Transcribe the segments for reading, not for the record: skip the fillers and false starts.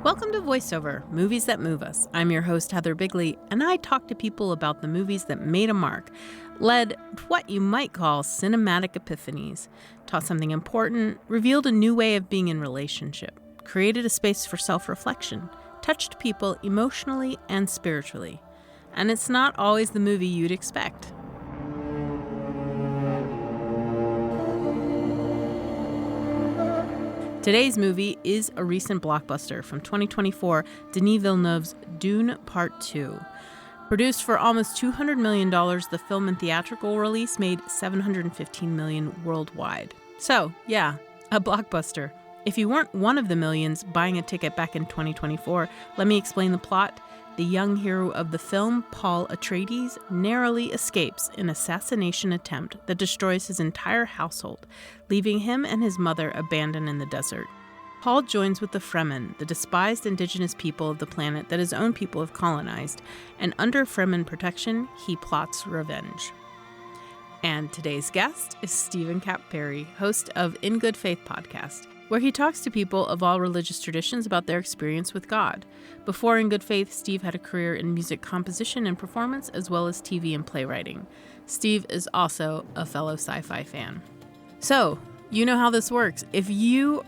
Welcome to VoiceOver, Movies That Move Us. I'm your host, Heather Bigley, and I talk to people about the movies that made a mark, led what you might call cinematic epiphanies, taught something important, revealed a new way of being in relationship, created a space for self-reflection, touched people emotionally and spiritually. And it's not always the movie you'd expect. Today's movie is a recent blockbuster from 2024, Denis Villeneuve's Dune Part 2. Produced for almost $200 million, the film and theatrical release made $715 million worldwide. So, yeah, a blockbuster. If you weren't one of the millions buying a ticket back in 2024, let me explain the plot. The young hero of the film, Paul Atreides, narrowly escapes an assassination attempt that destroys his entire household, leaving him and his mother abandoned in the desert. Paul joins with the Fremen, the despised indigenous people of the planet that his own people have colonized, and under Fremen protection, he plots revenge. And today's guest is Stephen Kapp Perry, host of In Good Faith podcast, where he talks to people of all religious traditions about their experience with God. Before In Good Faith, Steve had a career in music composition and performance, as well as TV and playwriting. Steve is also a fellow sci-fi fan. So, you know how this works. If you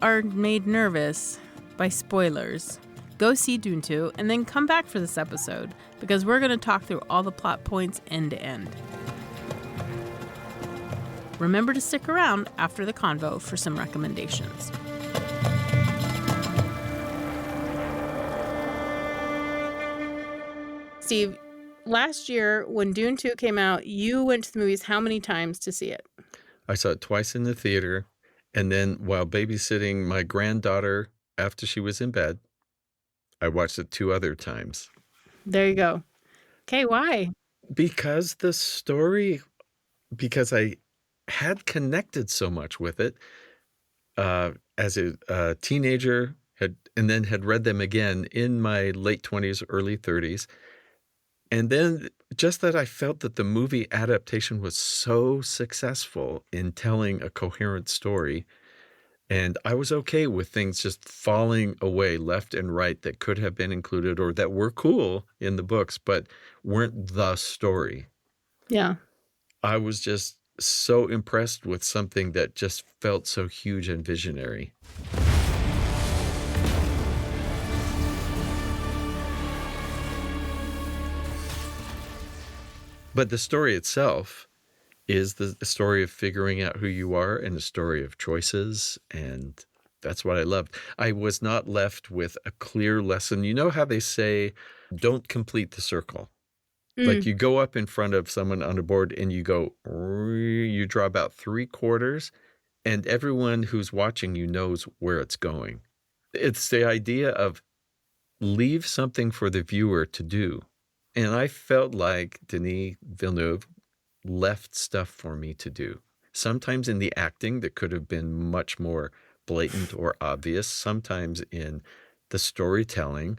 are made nervous by spoilers, go see Dune 2 and then come back for this episode, because we're going to talk through all the plot points end to end. Remember to stick around after the convo for some recommendations. Steve, last year when Dune 2 came out, you went to the movies how many times to see it? I saw it twice in the theater, and then while babysitting my granddaughter after she was in bed, I watched it 2 other times. There you go. Okay, why? Because I had connected so much with it as a teenager, and then had read them again in my late 20s, early 30s. And then just that I felt that the movie adaptation was so successful in telling a coherent story. And I was okay with things just falling away left and right that could have been included or that were cool in the books, but weren't the story. Yeah. I was just so impressed with something that just felt so huge and visionary. But the story itself is the story of figuring out who you are and the story of choices, and that's what I loved. I was not left with a clear lesson. You know how they say, don't complete the circle? Like you go up in front of someone on a board and you draw about 3/4, and everyone who's watching you knows where it's going. It's the idea of leave something for the viewer to do. And I felt like Denis Villeneuve left stuff for me to do. Sometimes in the acting that could have been much more blatant or obvious, sometimes in the storytelling.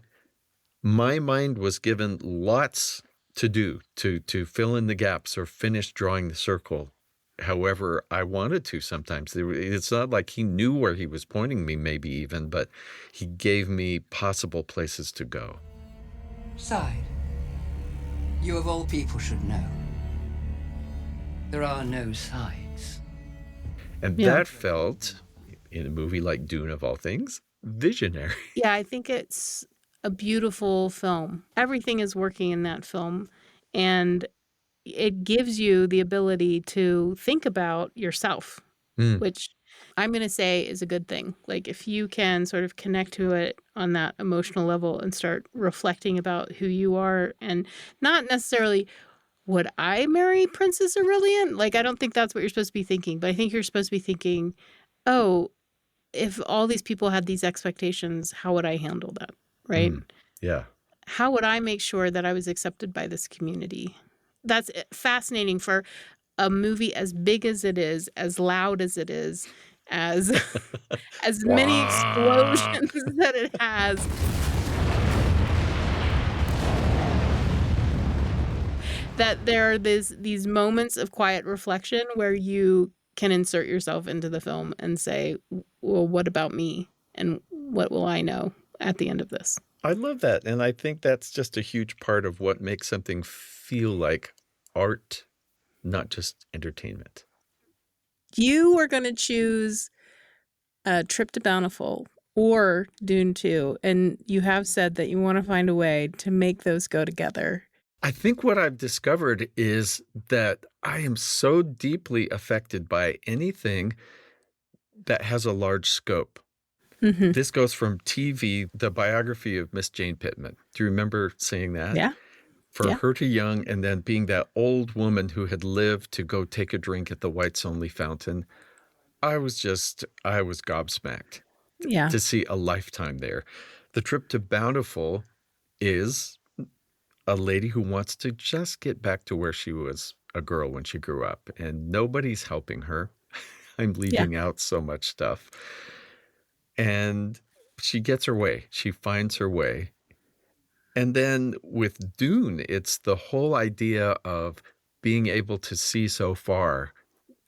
My mind was given lots to do, to fill in the gaps or finish drawing the circle however I wanted to sometimes. It's not like he knew where he was pointing me, maybe even, but he gave me possible places to go. Side, you of all people should know. There are no sides. And that felt, in a movie like Dune of all things, visionary. Yeah, I think it's a beautiful film. Everything is working in that film, and it gives you the ability to think about yourself, which I'm going to say is a good thing. Like if you can sort of connect to it on that emotional level and start reflecting about who you are, and not necessarily, would I marry Princess Aurelian? Like, I don't think that's what you're supposed to be thinking, but I think you're supposed to be thinking, oh, if all these people had these expectations, how would I handle that? Right? Yeah. How would I make sure that I was accepted by this community? That's fascinating for a movie as big as it is, as loud as it is, as many explosions that it has. That there are these moments of quiet reflection where you can insert yourself into the film and say, well, what about me? And what will I know at the end of this. I love that. And I think that's just a huge part of what makes something feel like art, not just entertainment. You were going to choose a Trip to Bountiful or Dune 2, and you have said that you want to find a way to make those go together. I think what I've discovered is that I am so deeply affected by anything that has a large scope. Mm-hmm. This goes from TV, the biography of Miss Jane Pittman. Do you remember seeing that? Yeah. For Yeah. her to young and then being that old woman who had lived to go take a drink at the Whites Only Fountain, I was gobsmacked Yeah. to see a lifetime there. The Trip to Bountiful is a lady who wants to just get back to where she was a girl when she grew up, and nobody's helping her. I'm leaving out so much stuff. And she gets her way. She finds her way. And then with Dune, it's the whole idea of being able to see so far.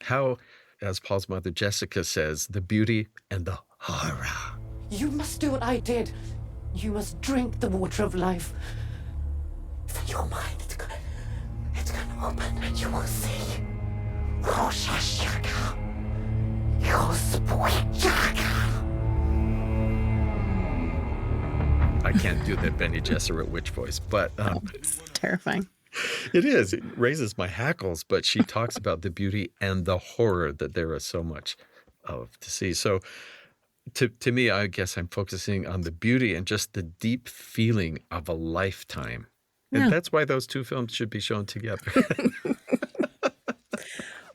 How, as Paul's mother Jessica says, the beauty and the horror. You must do what I did. You must drink the water of life. For your mind, it's gonna open and you will see. I can't do the Bene Gesserit witch voice, but It's terrifying. it is. It raises my hackles, but she talks about the beauty and the horror that there is so much of to see. So to me, I guess I'm focusing on the beauty and just the deep feeling of a lifetime. Yeah. And that's why those two films should be shown together.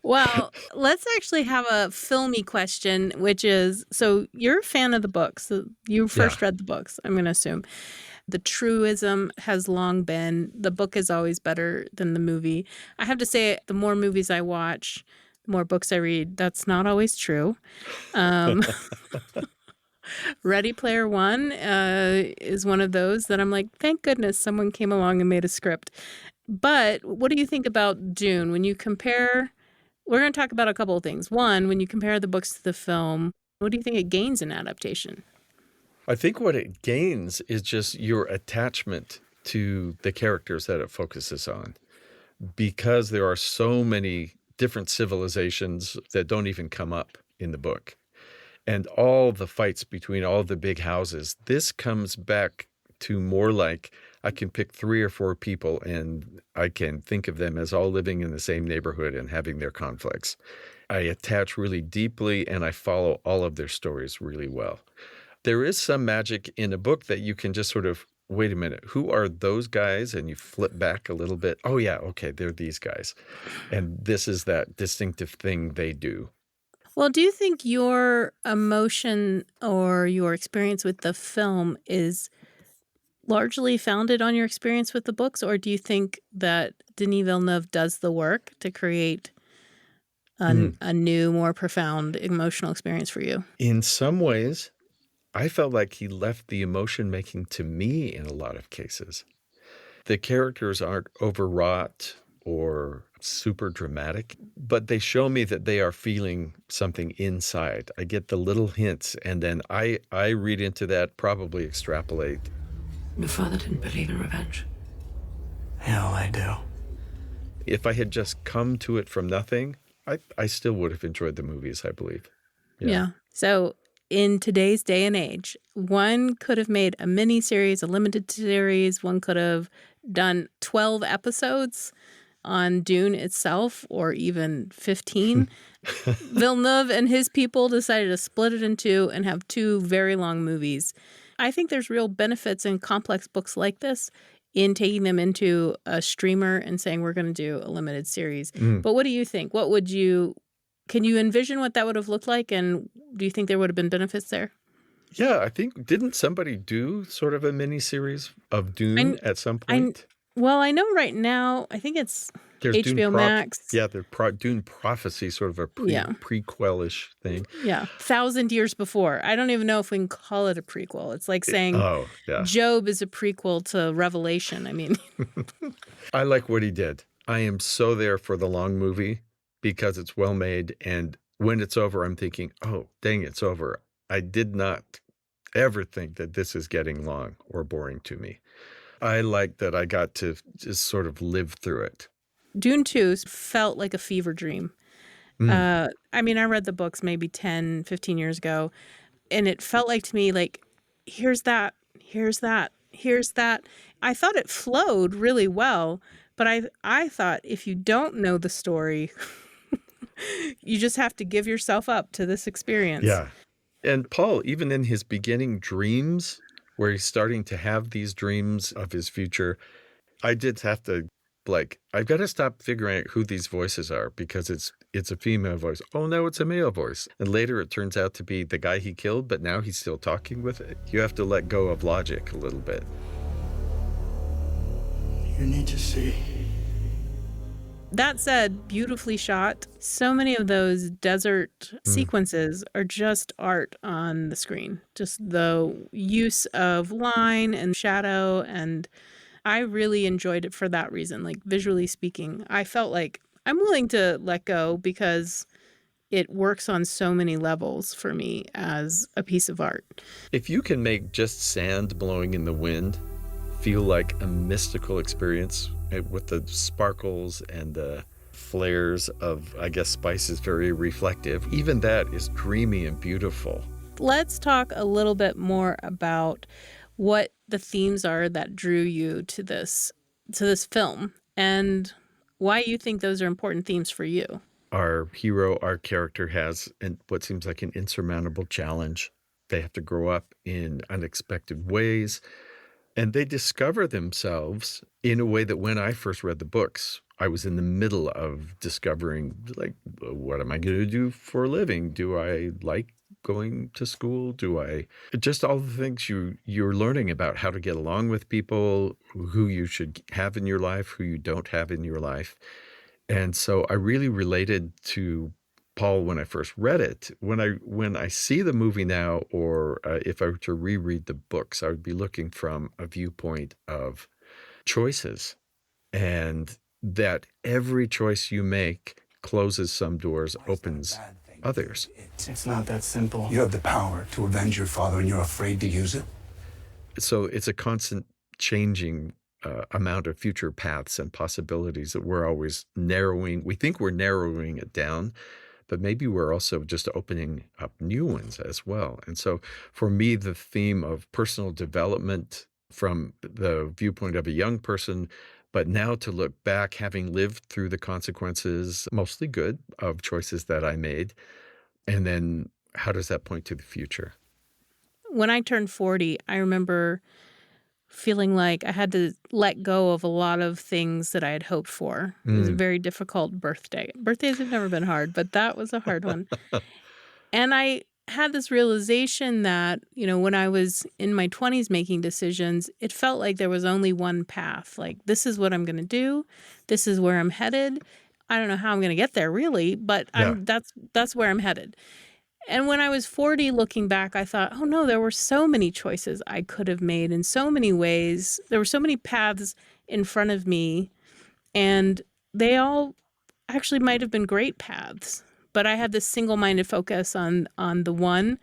Well, let's actually have a filmy question, which is, so you're a fan of the books. So you first read the books, I'm going to assume. The truism has long been the book is always better than the movie. I have to say, the more movies I watch, the more books I read. That's not always true. Ready Player One is one of those that I'm like, thank goodness someone came along and made a script. But what do you think about Dune? When you compare, we're going to talk about a couple of things. One, when you compare the books to the film, what do you think it gains in adaptation? I think what it gains is just your attachment to the characters that it focuses on, because there are so many different civilizations that don't even come up in the book. And all the fights between all the big houses, this comes back to more like I can pick 3 or 4 people and I can think of them as all living in the same neighborhood and having their conflicts. I attach really deeply and I follow all of their stories really well. There is some magic in a book that you can just sort of, wait a minute, who are those guys? And you flip back a little bit. Oh, yeah, okay, they're these guys. And this is that distinctive thing they do. Well, do you think your emotion or your experience with the film is largely founded on your experience with the books, or do you think that Denis Villeneuve does the work to create a new, more profound emotional experience for you? In some ways, I felt like he left the emotion making to me in a lot of cases. The characters aren't overwrought or super dramatic, but they show me that they are feeling something inside. I get the little hints, and then I read into that, probably extrapolate. Your father didn't believe in revenge. Hell, I do. If I had just come to it from nothing, I still would have enjoyed the movies, I believe. Yeah. So in today's day and age, one could have made a mini series, a limited series. One could have done 12 episodes on Dune itself, or even 15. Villeneuve and his people decided to split it in 2 and have 2 very long movies. I think there's real benefits in complex books like this in taking them into a streamer and saying we're going to do a limited series. But what do you think? Can you envision what that would have looked like? And do you think there would have been benefits there? Yeah, I think, didn't somebody do sort of a mini series of Dune at some point? Well, I know right now, I think it's There's HBO Max. Yeah, the Dune Prophecy, sort of a prequel-ish thing. Yeah, 1,000 years before. I don't even know if we can call it a prequel. It's like saying Job is a prequel to Revelation. I mean, I like what he did. I am so there for the long movie because it's well made. And when it's over, I'm thinking, oh, dang, it's over. I did not ever think that this is getting long or boring to me. I like that I got to just sort of live through it. Dune 2 felt like a fever dream. I mean, I read the books maybe 10, 15 years ago, and it felt like to me like, here's that, here's that, here's that. I thought it flowed really well, but I thought if you don't know the story, you just have to give yourself up to this experience. Yeah. And Paul, even in his beginning dreams, where he's starting to have these dreams of his future, I did have to, like, I've got to stop figuring out who these voices are because it's a female voice. Oh, no, it's a male voice. And later it turns out to be the guy he killed, but now he's still talking with it. You have to let go of logic a little bit. You need to see. That said, beautifully shot. So many of those desert sequences are just art on the screen. Just the use of line and shadow, and I really enjoyed it for that reason. Like, visually speaking, I felt like I'm willing to let go because it works on so many levels for me as a piece of art. If you can make just sand blowing in the wind feel like a mystical experience with the sparkles and the flares of, I guess, spice is very reflective, even that is dreamy and beautiful. Let's talk a little bit more about what the themes are that drew you to this film and why you think those are important themes for you. Our hero, our character has what seems like an insurmountable challenge. They have to grow up in unexpected ways, and they discover themselves in a way that when I first read the books, I was in the middle of discovering, like, what am I going to do for a living? Do I like going to school? Do I just all the things you're learning about how to get along with people, who you should have in your life, who you don't have in your life. And so I really related to Paul when I first read it. When I see the movie now, or if I were to reread the books, I would be looking from a viewpoint of choices, and that every choice you make closes some doors, opens others. It's not that simple. You have the power to avenge your father and you're afraid to use it? So it's a constant changing amount of future paths and possibilities that we're always narrowing. We think we're narrowing it down, but maybe we're also just opening up new ones as well. And so for me, the theme of personal development from the viewpoint of a young person, but now to look back, having lived through the consequences, mostly good, of choices that I made, and then how does that point to the future? When I turned 40, I remember feeling like I had to let go of a lot of things that I had hoped for. It was a very difficult birthday. Birthdays have never been hard, but that was a hard one. And I had this realization that, when I was in my 20s making decisions, it felt like there was only one path. Like, this is what I'm going to do. This is where I'm headed. I don't know how I'm going to get there, really, but that's where I'm headed. And when I was 40, looking back, I thought, oh no, there were so many choices I could have made in so many ways. There were so many paths in front of me, and they all actually might have been great paths. But I had this single-minded focus on the one,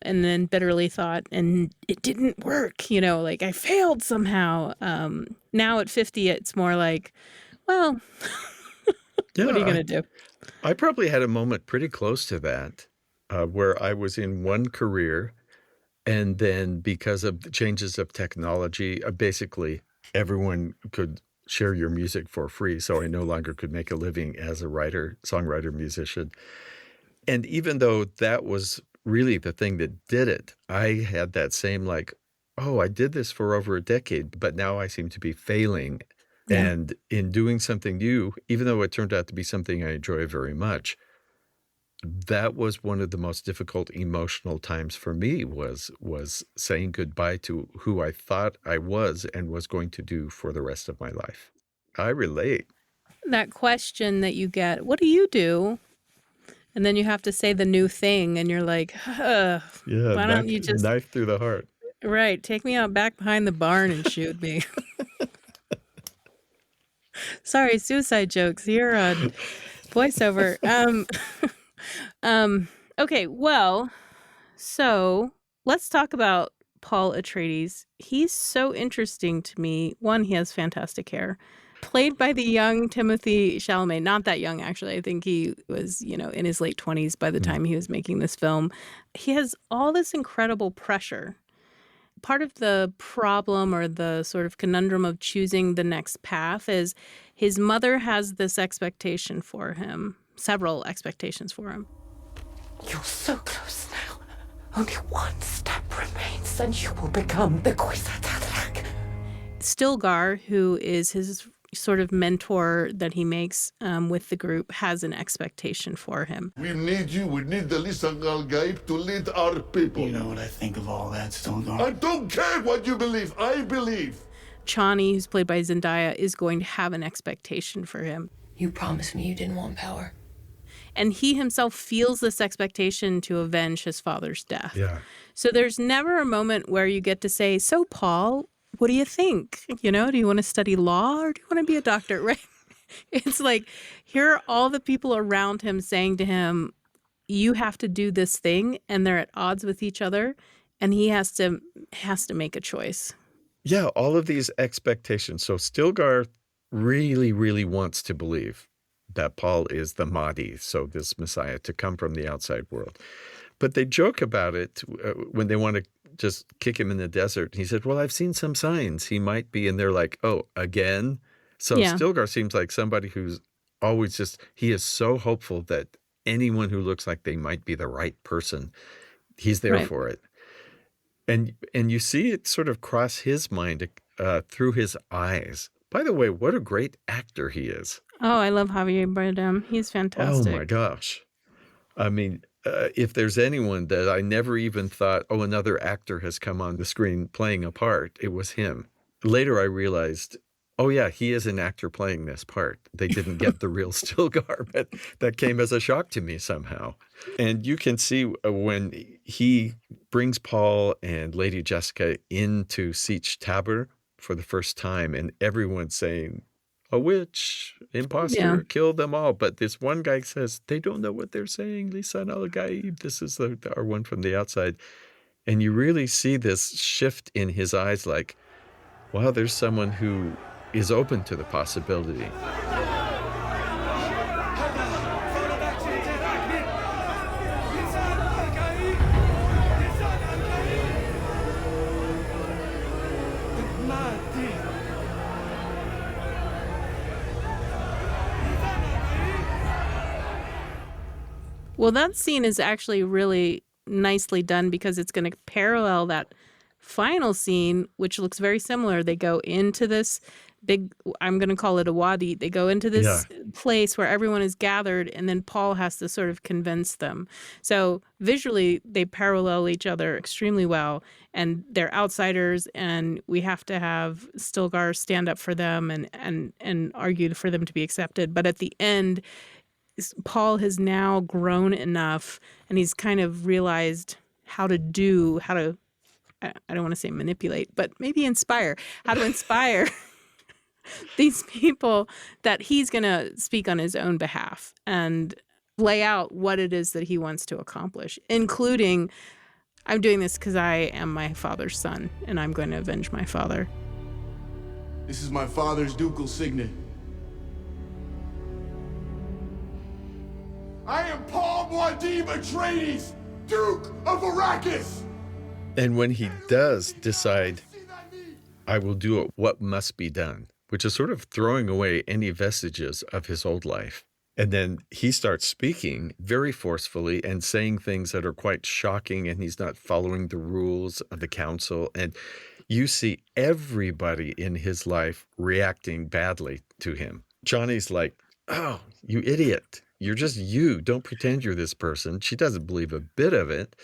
and then bitterly thought, and it didn't work, like I failed somehow. Now at 50, it's more like, well, what are you going to do? I probably had a moment pretty close to that. Where I was in one career, and then because of the changes of technology, basically everyone could share your music for free. So I no longer could make a living as a writer, songwriter, musician. And even though that was really the thing that did it, I had that same like, oh, I did this for over a decade, but now I seem to be failing. Yeah. And in doing something new, even though it turned out to be something I enjoy very much, that was one of the most difficult emotional times for me, was saying goodbye to who I thought I was and was going to do for the rest of my life. I relate. That question that you get, what do you do? And then you have to say the new thing, and you're like, why don't you just... Knife through the heart. Right. Take me out back behind the barn and shoot me. Sorry, suicide jokes here on voiceover. Okay, well, so Let's talk about Paul Atreides. He's so interesting to me. One, he has fantastic hair. Played by the young Timothy Chalamet. Not that young, actually. I think he was, in his late 20s by the time he was making this film. He has all this incredible pressure. Part of the problem or the sort of conundrum of choosing the next path is his mother has this expectation for him, several expectations for him. You're so close now. Only one step remains and you will become the Kwisatz Stilgar, who is his sort of mentor that he makes with the group, has an expectation for him. We need you. We need the Lisangal Gaib to lead our people. You know what I think of all that, Stilgar? I don't care what you believe. I believe. Chani, who's played by Zendaya, is going to have an expectation for him. You promised me you didn't want power. And he himself feels this expectation to avenge his father's death. Yeah. So there's never a moment where you get to say, so Paul, what do you think? Do you want to study law or do you want to be a doctor? Right? It's like, here are all the people around him saying to him, you have to do this thing, and they're at odds with each other, and he has to make a choice. Yeah, all of these expectations. So Stilgar really, really wants to believe that Paul is the Mahdi, so this Messiah, to come from the outside world. But they joke about it when they want to just kick him in the desert. He said, well, I've seen some signs he might be. And they're like, oh, again? So Yeah. Stilgar seems like somebody who's always he is so hopeful that anyone who looks like they might be the right person, he's there Right. for it. And you see it sort of cross his mind through his eyes. By the way, what a great actor he is. Oh, I love Javier Bardem. He's fantastic. Oh, my gosh. I mean, if there's anyone that I never even thought, oh, another actor has come on the screen playing a part, it was him. Later, I realized, oh, yeah, he is an actor playing this part. They didn't get the real Stilgar, but that came as a shock to me somehow. And you can see when he brings Paul and Lady Jessica into Sietch Tabor for the first time, and everyone's saying, a witch, imposter, Yeah. kill them all. But this one guy says, they don't know what they're saying. Lisan al-Gaib. This is our one from the outside. And you really see this shift in his eyes like, wow, there's someone who is open to the possibility. Well, that scene is actually really nicely done because it's going to parallel that final scene, which looks very similar. They go into this big, I'm going to call it a wadi. They go into this place where everyone is gathered, and then Paul has to sort of convince them. So visually, they parallel each other extremely well, and they're outsiders, and we have to have Stilgar stand up for them and argue for them to be accepted. But at the end, Paul has now grown enough, and he's kind of realized how to I don't want to say manipulate, but maybe how to inspire these people that he's going to speak on his own behalf and lay out what it is that he wants to accomplish, including, I'm doing this because I am my father's son, and I'm going to avenge my father. This is my father's ducal signet. I am Paul Muad'Dib Atreides, Duke of Arrakis! And when he does decide, I will do what must be done, which is sort of throwing away any vestiges of his old life. And then he starts speaking very forcefully and saying things that are quite shocking, and he's not following the rules of the council. And you see everybody in his life reacting badly to him. Johnny's like, oh, you idiot. You're just you. Don't pretend you're this person. She doesn't believe a bit of it.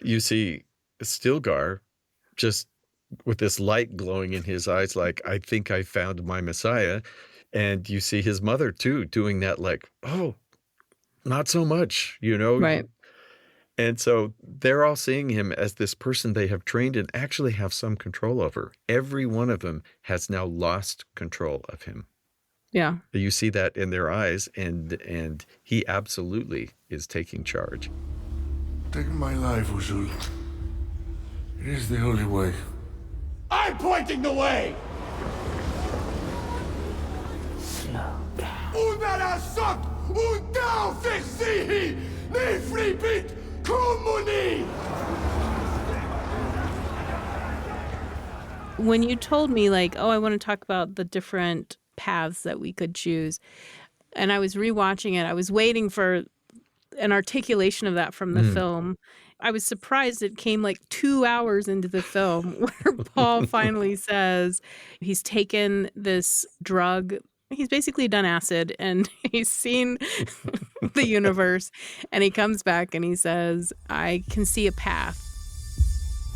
You see Stilgar just with this light glowing in his eyes, like, I think I found my Messiah. And you see his mother, too, doing that like, oh, not so much, Right. And so they're all seeing him as this person they have trained and actually have some control over. Every one of them has now lost control of him. Yeah. You see that in their eyes, and he absolutely is taking charge. Take my life, Usul. It is the only way. I'm pointing the way! Unara sak undau fixihi ni fribit kumuni! When you told me, like, oh, I want to talk about the different paths that we could choose, and I was rewatching it, I was waiting for an articulation of that from the film. I was surprised it came like 2 hours into the film where Paul finally says he's taken this drug. He's basically done acid and he's seen the universe, and he comes back and he says, I can see a path.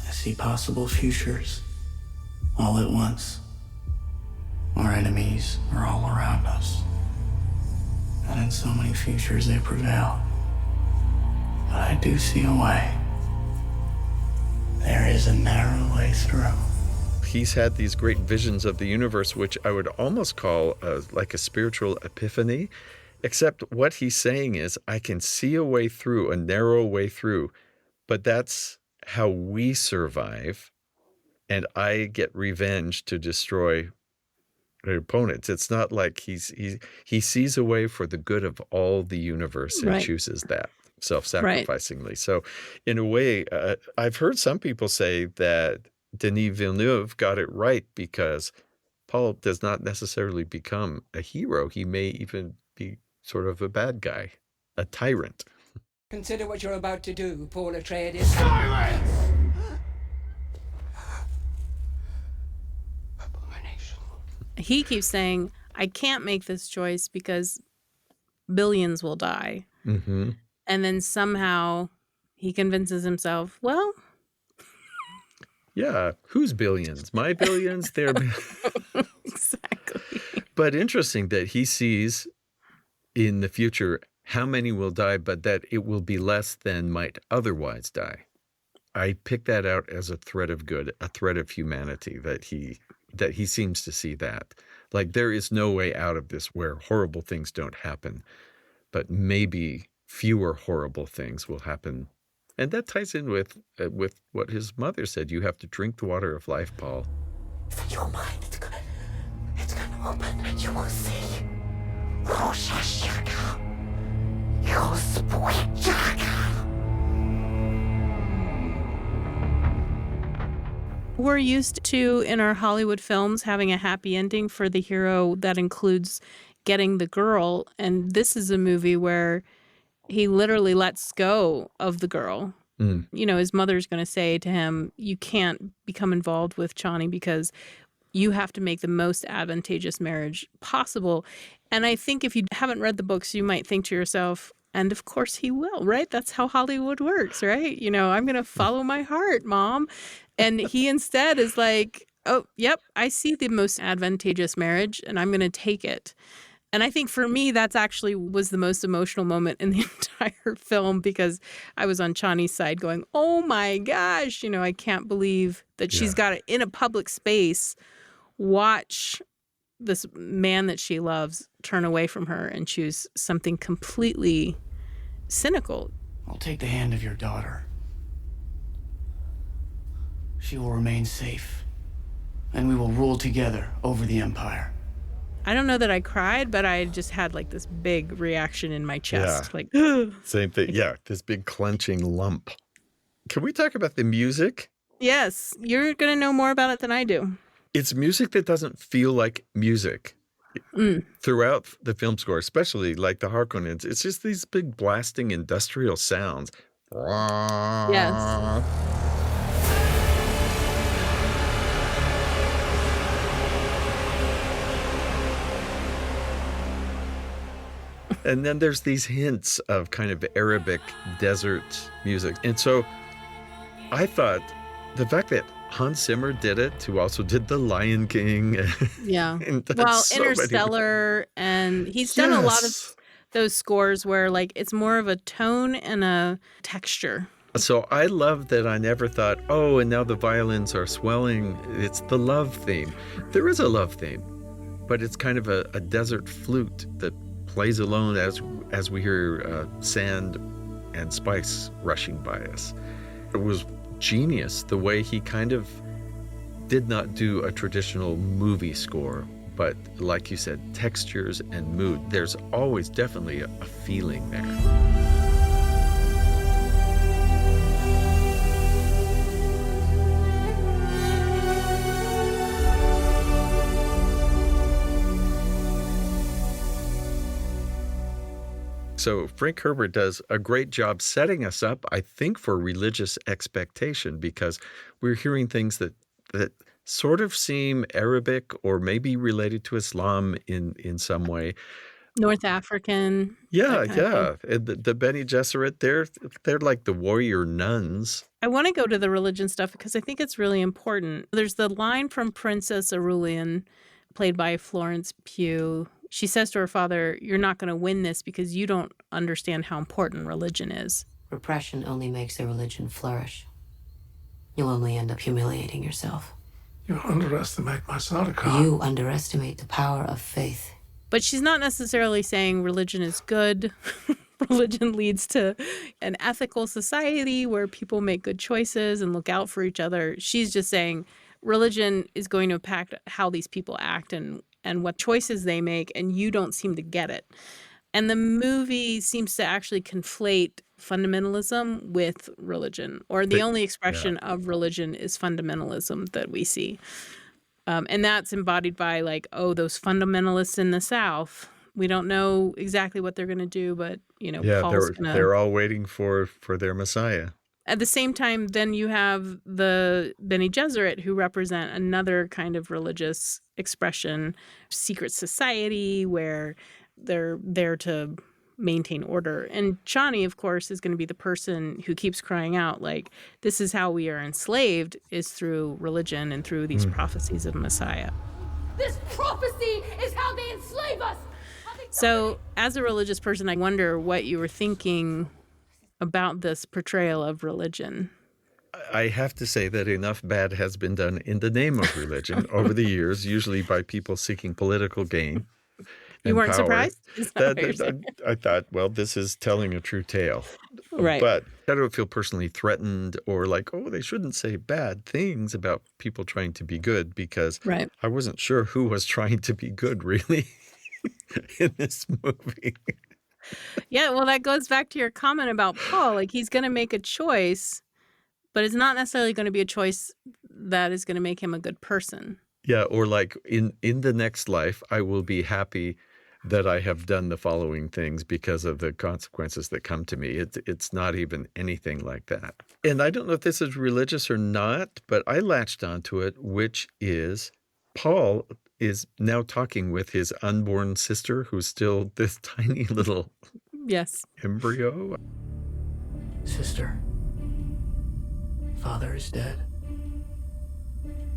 I see possible futures all at once. Our enemies are all around us. And in so many futures they prevail. But I do see a way. There is a narrow way through. He's had these great visions of the universe, which I would almost call like a spiritual epiphany, except what he's saying is, I can see a way through, a narrow way through, but that's how we survive, and I get revenge to destroy their opponents. It's not like he sees a way for the good of all the universe and Right. chooses that self-sacrificingly. So in a way, I've heard some people say that Denis Villeneuve got it right because Paul does not necessarily become a hero. He may even be sort of a bad guy, a tyrant. Consider what you're about to do, Paul Atreides. Silence! He keeps saying, I can't make this choice because billions will die. Mm-hmm. And then somehow he convinces himself, well, Yeah, whose billions? My billions? Their exactly. But interesting that he sees in the future how many will die, but that it will be less than might otherwise die. I pick that out as a thread of good, a thread of humanity, that he seems to see that. Like, there is no way out of this where horrible things don't happen, but maybe fewer horrible things will happen. And that ties in with what his mother said. You have to drink the water of life, Paul. For your mind, it's gonna open and you will see. Your sweet We're used to, in our Hollywood films, having a happy ending for the hero that includes getting the girl. And this is a movie where he literally lets go of the girl. Mm. You know, his mother's going to say to him, you can't become involved with Chani because you have to make the most advantageous marriage possible. And I think if you haven't read the books, you might think to yourself, and of course he will, right? That's how Hollywood works, right? You know, I'm going to follow my heart, Mom. And he instead is like, oh, yep, I see the most advantageous marriage and I'm going to take it. And I think for me, that's actually was the most emotional moment in the entire film, because I was on Chani's side going, oh my gosh, you know, I can't believe that she's got it in a public space, watch this man that she loves turn away from her and choose something completely cynical. I'll take the hand of your daughter. She will remain safe, and we will rule together over the Empire. I don't know that I cried, but I just had like this big reaction in my chest. Yeah. Like, Same thing. Yeah, this big clenching lump. Can we talk about the music? yes, you're going to know more about it than I do. It's music that doesn't feel like music throughout the film score, especially like the Harkonnens. It's just these big blasting industrial sounds. Yes. And then there's these hints of kind of Arabic desert music. And so I thought the fact that Hans Zimmer did it, who also did The Lion King. Yeah. and does Well, so many- Interstellar, and he's done a lot of Yes. those scores where like it's more of a tone and a texture. So I love that I never thought, oh, and now the violins are swelling. It's the love theme. There is a love theme, but it's kind of a desert flute that plays alone as we hear sand and spice rushing by us. It was genius the way he kind of did not do a traditional movie score, but like you said, textures and mood. There's always definitely a feeling there. So Frank Herbert does a great job setting us up, I think, for religious expectation, because we're hearing things that sort of seem Arabic or maybe related to Islam in some way. North African, that Yeah, kind of thing. yeah. And the Bene Gesserit, they're like the warrior nuns. I want to go to the religion stuff because I think it's really important. There's the line from Princess Aurelian, played by Florence Pugh. She says to her father, "You're not going to win this because you don't understand how important religion is." Repression only makes the religion flourish. You'll only end up humiliating yourself. You underestimate my Sardaukar. You underestimate the power of faith. But she's not necessarily saying religion is good. Religion leads to an ethical society where people make good choices and look out for each other. She's just saying religion is going to impact how these people act and what choices they make, and you don't seem to get it. And the movie seems to actually conflate fundamentalism with religion, or the only expression of religion is fundamentalism that we see. And that's embodied by like, oh, those fundamentalists in the South. We don't know exactly what they're going to do, but, Paul's going to... They're all waiting for their Messiah. At the same time, then you have the Bene Gesserit, who represent another kind of religious expression, secret society where they're there to maintain order. And Chani, of course, is going to be the person who keeps crying out, like, this is how we are enslaved, is through religion and through these prophecies of Messiah. This prophecy is how they enslave us! So, as a religious person, I wonder what you were thinking about this portrayal of religion. I have to say that enough bad has been done in the name of religion over the years, usually by people seeking political gain. You weren't power. Surprised? I thought, well, this is telling a true tale. Right. But I don't feel personally threatened or like, oh, they shouldn't say bad things about people trying to be good, because I wasn't sure who was trying to be good, really, in this movie. Yeah, well, that goes back to your comment about Paul. Like, he's going to make a choice, but it's not necessarily going to be a choice that is going to make him a good person. Yeah, or like in the next life, I will be happy that I have done the following things because of the consequences that come to me. It's not even anything like that. And I don't know if this is religious or not, but I latched onto it, which is Paul is now talking with his unborn sister, who's still this tiny little embryo. Sister, father is dead.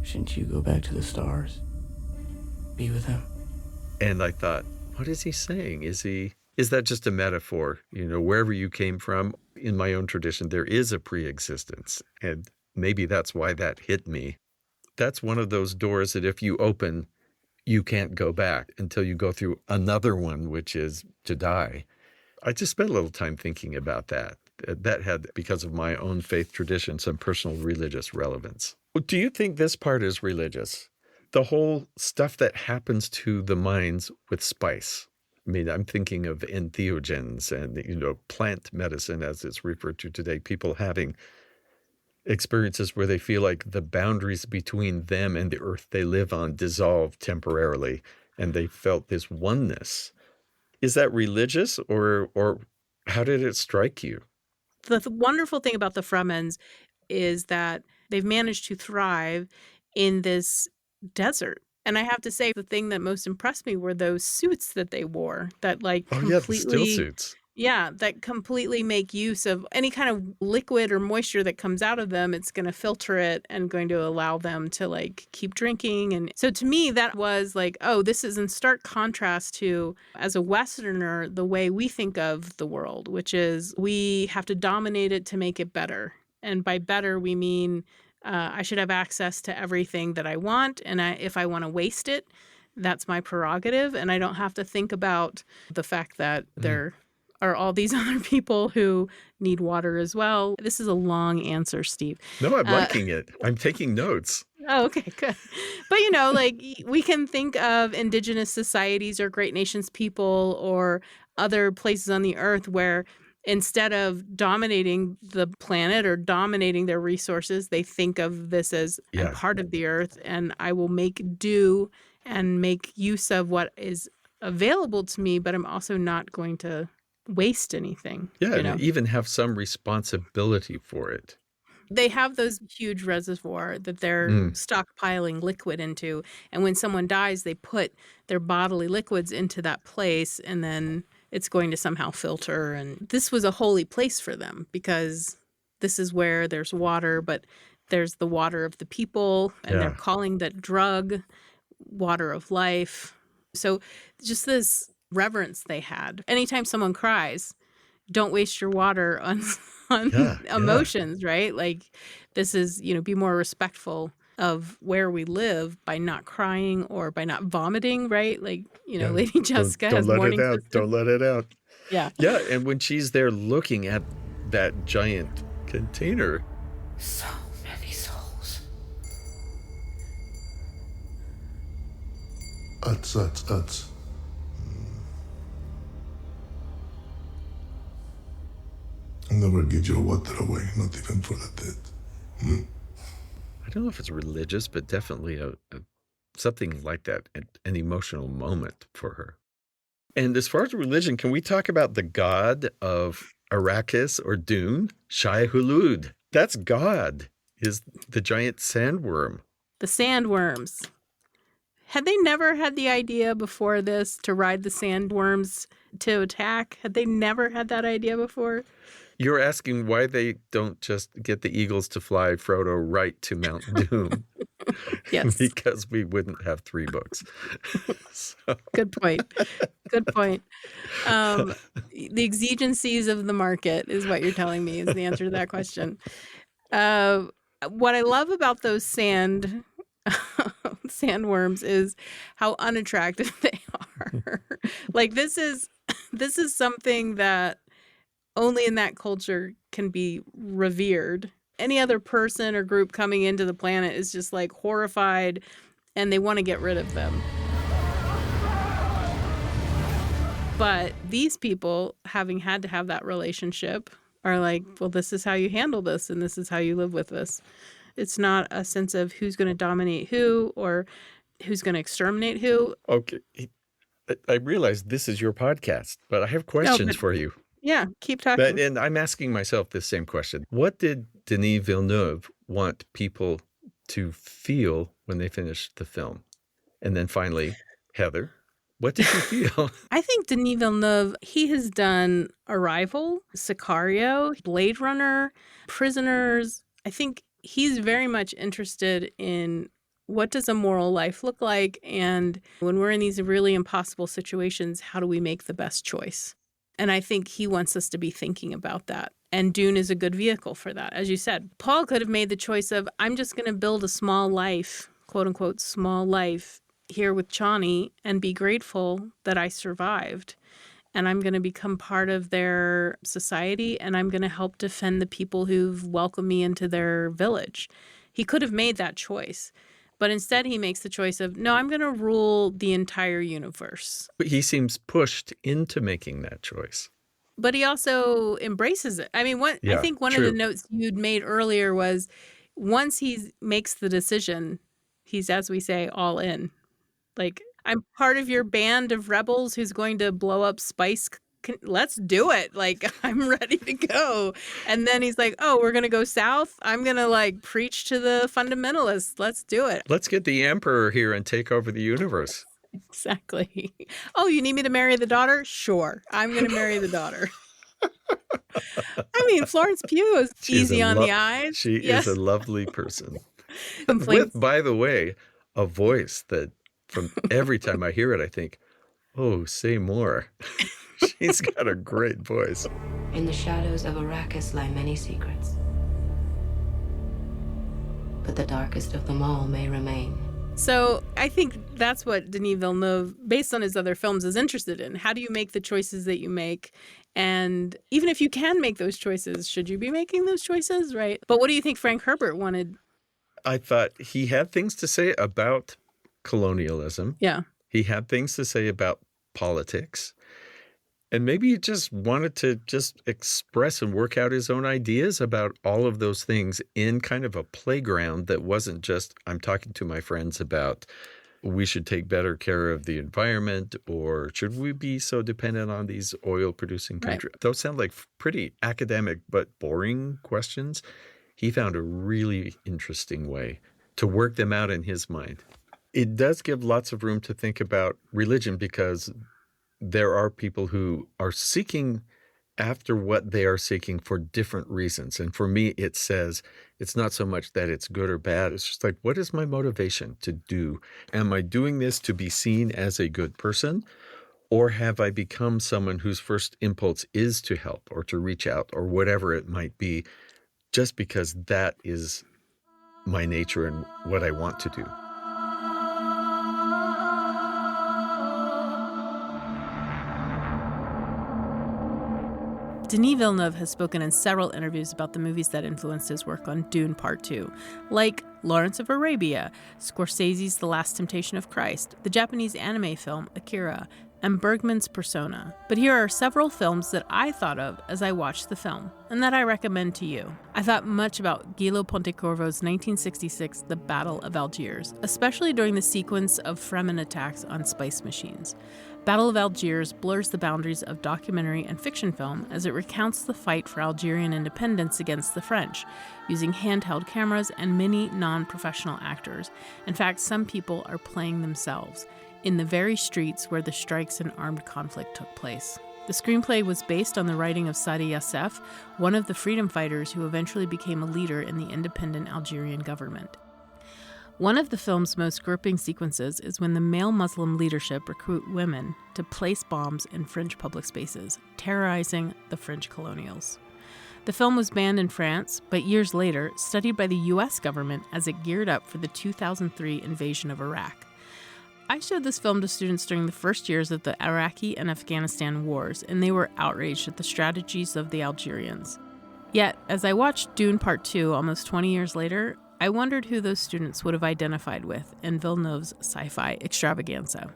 Shouldn't you go back to the stars? Be with him? And I thought, what is he saying? Is that just a metaphor? Wherever you came from, in my own tradition, there is a pre-existence. And maybe that's why that hit me. That's one of those doors that if you open, you can't go back until you go through another one, which is to die. I just spent a little time thinking about that. That had, because of my own faith tradition, some personal religious relevance. Do you think this part is religious? The whole stuff that happens to the minds with spice. I mean, I'm thinking of entheogens and, plant medicine as it's referred to today, people having experiences where they feel like the boundaries between them and the earth they live on dissolve temporarily, and they felt this oneness. Is that religious, or how did it strike you? The wonderful thing about the Fremens is that they've managed to thrive in this desert. And I have to say, the thing that most impressed me were those suits that they wore that the still suits. Yeah, that completely make use of any kind of liquid or moisture that comes out of them. It's going to filter it and going to allow them to keep drinking. And so to me, that was oh, this is in stark contrast to, as a Westerner, the way we think of the world, which is we have to dominate it to make it better. And by better, we mean I should have access to everything that I want. And if I want to waste it, that's my prerogative. And I don't have to think about the fact that there are all these other people who need water as well. This is a long answer, Steve. No, I'm liking it. I'm taking notes. Oh, okay, good. But, like we can think of indigenous societies or Great Nations people or other places on the earth where instead of dominating the planet or dominating their resources, they think of this as I'm part of the earth and I will make do and make use of what is available to me, but I'm also not going to waste anything. Yeah, and even have some responsibility for it. They have those huge reservoir that they're stockpiling liquid into. And when someone dies, they put their bodily liquids into that place and then it's going to somehow filter. And this was a holy place for them because this is where there's water, but there's the water of the people and they're calling that drug water of life. So just this reverence they had. Anytime someone cries, don't waste your water on emotions, right? Like this is, be more respectful of where we live by not crying or by not vomiting, right? Like, Lady Jessica has morning sickness. Don't let it out. Yeah. Yeah, and when she's there looking at that giant container. So many souls. Uts. I'll never give your water away, not even for the dead. I don't know if it's religious, but definitely something like that, an emotional moment for her. And as far as religion, can we talk about the god of Arrakis or Dune? Shai-Hulud. That's God, is the giant sandworm. The sandworms. Had they never had the idea before this to ride the sandworms to attack? Had they never had that idea before? You're asking why they don't just get the eagles to fly Frodo right to Mount Doom. Yes. Because we wouldn't have 3 books. So. Good point. The exigencies of the market is what you're telling me is the answer to that question. What I love about those sandworms is how unattractive they are. Like this is something that only in that culture can be revered. Any other person or group coming into the planet is just like horrified and they want to get rid of them. But these people, having had to have that relationship, are like, well, this is how you handle this and this is how you live with this. It's not a sense of who's going to dominate who or who's going to exterminate who. Okay. I realize this is your podcast, but I have questions for you. Yeah, keep talking. And I'm asking myself this same question. What did Denis Villeneuve want people to feel when they finished the film? And then finally, Heather, what did you feel? I think Denis Villeneuve, he has done Arrival, Sicario, Blade Runner, Prisoners. I think he's very much interested in what does a moral life look like? And when we're in these really impossible situations, how do we make the best choice? And I think he wants us to be thinking about that. And Dune is a good vehicle for that. As you said, Paul could have made the choice of, I'm just going to build a small life, quote unquote, small life here with Chani and be grateful that I survived. And I'm going to become part of their society and I'm going to help defend the people who've welcomed me into their village. He could have made that choice. But instead, he makes the choice of, no, I'm going to rule the entire universe. But he seems pushed into making that choice. But he also embraces it. I mean, I think one of the notes you'd made earlier was once he makes the decision, he's, as we say, all in. Like, I'm part of your band of rebels who's going to blow up Spice. Let's do it. Like, I'm ready to go. And then he's like, oh, we're going to go south. I'm going to preach to the fundamentalists. Let's do it. Let's get the emperor here and take over the universe. Exactly. Oh, you need me to marry the daughter? Sure. I'm going to marry the daughter. I mean, Florence Pugh is easy on the eyes. She is a lovely person. With, by the way, a voice that from every time I hear it, I think, oh, say more. She's got a great voice. In the shadows of Arrakis lie many secrets. But the darkest of them all may remain. So I think that's what Denis Villeneuve, based on his other films, is interested in. How do you make the choices that you make? And even if you can make those choices, should you be making those choices, right? But what do you think Frank Herbert wanted? I thought he had things to say about colonialism. Yeah. He had things to say about politics. And maybe he just wanted to just express and work out his own ideas about all of those things in kind of a playground that wasn't just, I'm talking to my friends about we should take better care of the environment, or should we be so dependent on these oil-producing countries? Right. Those sound like pretty academic but boring questions. He found a really interesting way to work them out in his mind. It does give lots of room to think about religion, because there are people who are seeking after what they are seeking for different reasons. And for me, it says it's not so much that it's good or bad. It's just like, what is my motivation to do? Am I doing this to be seen as a good person? Or have I become someone whose first impulse is to help or to reach out or whatever it might be, just because that is my nature and what I want to do? Denis Villeneuve has spoken in several interviews about the movies that influenced his work on Dune Part 2, like Lawrence of Arabia, Scorsese's The Last Temptation of Christ, the Japanese anime film Akira, and Bergman's Persona. But here are several films that I thought of as I watched the film, and that I recommend to you. I thought much about Guillo Pontecorvo's 1966 The Battle of Algiers, especially during the sequence of Fremen attacks on spice machines. Battle of Algiers blurs the boundaries of documentary and fiction film as it recounts the fight for Algerian independence against the French, using handheld cameras and many non-professional actors. In fact, some people are playing themselves in the very streets where the strikes and armed conflict took place. The screenplay was based on the writing of Sadi Youssef, one of the freedom fighters who eventually became a leader in the independent Algerian government. One of the film's most gripping sequences is when the male Muslim leadership recruit women to place bombs in French public spaces, terrorizing the French colonials. The film was banned in France, but years later, studied by the U.S. government as it geared up for the 2003 invasion of Iraq. I showed this film to students during the first years of the Iraqi and Afghanistan wars, and they were outraged at the strategies of the Algerians. Yet, as I watched Dune Part 2 almost 20 years later, I wondered who those students would have identified with in Villeneuve's sci-fi extravaganza.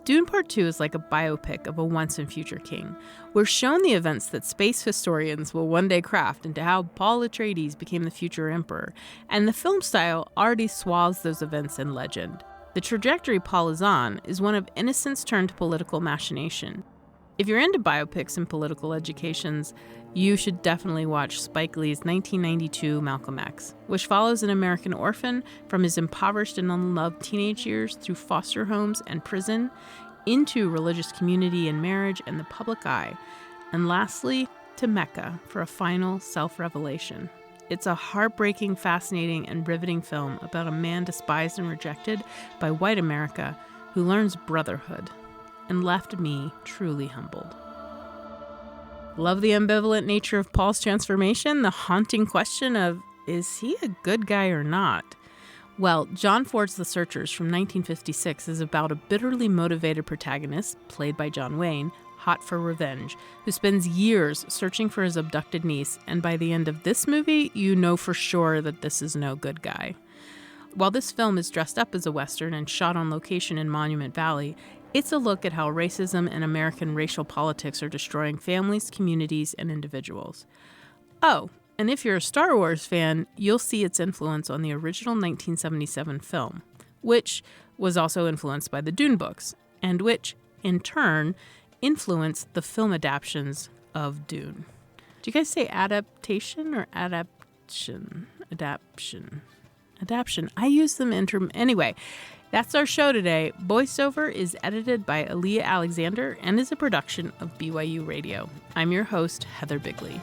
Dune Part 2 is like a biopic of a once-and-future king. We're shown the events that space historians will one day craft into how Paul Atreides became the future emperor, and the film style already swathes those events in legend. The trajectory Paul is on is one of innocence turned to political machination. If you're into biopics and political educations, you should definitely watch Spike Lee's 1992 Malcolm X, which follows an American orphan from his impoverished and unloved teenage years through foster homes and prison, into religious community and marriage and the public eye, and lastly, to Mecca for a final self-revelation. It's a heartbreaking, fascinating, and riveting film about a man despised and rejected by white America who learns brotherhood, and left me truly humbled. Love the ambivalent nature of Paul's transformation, the haunting question of, is he a good guy or not? Well, John Ford's The Searchers from 1956 is about a bitterly motivated protagonist, played by John Wayne, hot for revenge, who spends years searching for his abducted niece, and by the end of this movie, you know for sure that this is no good guy. While this film is dressed up as a Western and shot on location in Monument Valley, it's a look at how racism and American racial politics are destroying families, communities, and individuals. Oh, and if you're a Star Wars fan, you'll see its influence on the original 1977 film, which was also influenced by the Dune books, and which, in turn, influenced the film adaptations of Dune. Do you guys say adaptation or adaptation? Adaption. I use them anyway. That's our show today. Voiceover is edited by Aaliyah Alexander and is a production of BYU Radio. I'm your host, Heather Bigley.